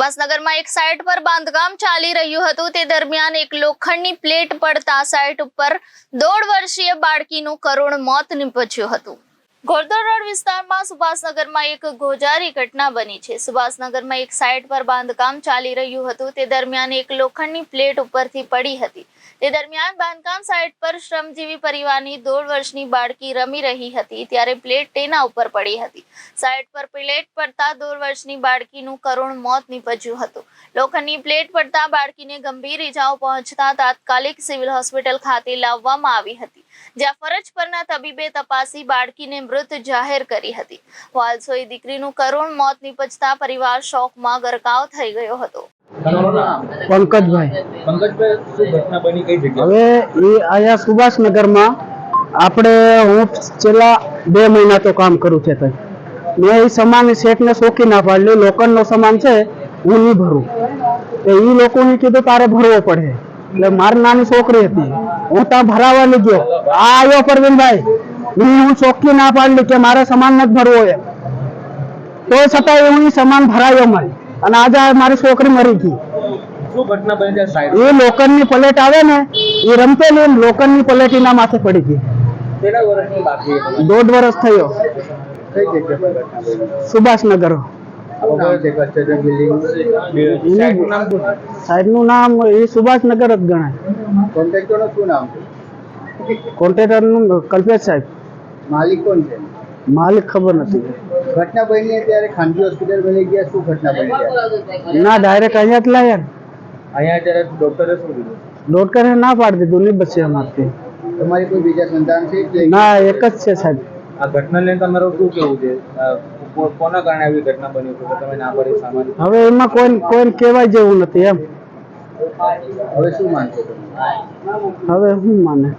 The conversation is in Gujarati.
સુભાષનગરમાં એક સાઇટ પર બાંધકામ ચાલી રહ્યું હતું તે દરમિયાન એક લોખંડની પ્લેટ પડતા સાઇટ ઉપર 1.5 વર્ષીય બાળકીનું કરુણ મોત નીપજ્યું હતું। ઘોડદોડ રોડ વિસ્તારમાં સુભાષનગરમાં એક ગોઝારી ઘટના બની છે। સુભાષનગરમાં એક સાઇટ પર બાંધકામ ચાલી રહ્યું હતું તે દરમિયાન એક લોખંડની પ્લેટ ઉપરથી પડી હતી। તે દરમિયાન બાંધકામ સાઇટ પર શ્રમજીવી પરિવારની 1.5 વર્ષની બાળકી રમી રહી હતી ત્યારે પ્લેટ તેના ઉપર પડી હતી। સાઇટ પર પ્લેટ પડતા 1.5 વર્ષની બાળકીનું કરુણ મોત નીપજ્યું હતું। લોખંડની પ્લેટ પડતા બાળકીને ગંભીર ઈજાઓ પહોંચતા તાત્કાલિક સિવિલ હોસ્પિટલ ખાતે લાવવામાં આવી હતી, જ્યાં ફરજ પરના તબીબે તપાસી બાળકીને મૃત જાહેર કરી હતી। વાલસોઈ દીકરીનું કરુણ મોત નીપજતા પરિવાર શોકમાં ગરકાવ થઈ ગયો હતો। पंकजभाई શું ઘટના બની કઈ જગ્યાએ? હવે એ આયા સુભાષનગરમાં આપણે હું છેલ્લા 2 મહિના તો કામ કરું છે તઈ મેં એ સામાન શેઠને શોખી ના પાડ્યો। લોખંડનો સામાન છે હું નહીં ભરું તો એ લોકોને કીધું તારે ભરવો પડે એટલે મારી નાની છોકરી હતી હું ત્યાં ભરાવા ગયો। આ આવ્યો પરવીનભાઈ હું શોખી ના પાડલી કે મારે સામાન નથી ભરવો એ તો છતાં હું સામાન ભરાયો મારી અને આજે મારી છોકરી મરી ગઈ। શું ઘટના બની છે સાહેબ? એ લોખંડની પ્લેટ આવે ને એ રમતેલી લોખંડની પ્લેટ એના માથે પડી ગઈ। કેટલા વર્ષની બાકી છે? 1.5 વર્ષ થયો। કઈ જગ્યા પર ઘટના બની? સુભાષનગર સાહેબનું નામ એ સુભાષનગર જ ગણાય। કોન્ટ્રાક્ટરનું શું નામ છે? કોન્ટ્રાક્ટરનું કલ્પેશ સાહેબ। માલિક કોણ છે? માલિક ખબર નથી। ઘટના બની ત્યારે ખાનગી હોસ્પિટલ લઈ ગયા, શું ઘટના બની ત્યારે? ના ડાયરેક્ટ અહીંયા જ લાયા। અહીંયા ત્યારે ડોક્ટરે શું કીધું? ડોક્ટરે ના પાડી દીધું નહીં બચે અમારથી। તમારી કોઈ બીજા સંતાન છે કે ના એક જ છે સાહેબ। આ ઘટના લઈને તમારું શું કેવું છે? કોના કારણે આવી ઘટના બની છે તમે ના પડી સામાન્ય? હવે એમાં કોઈ કહેવાય જેવું નથી એમ। હવે શું માનશો તમે? હવે શું માને।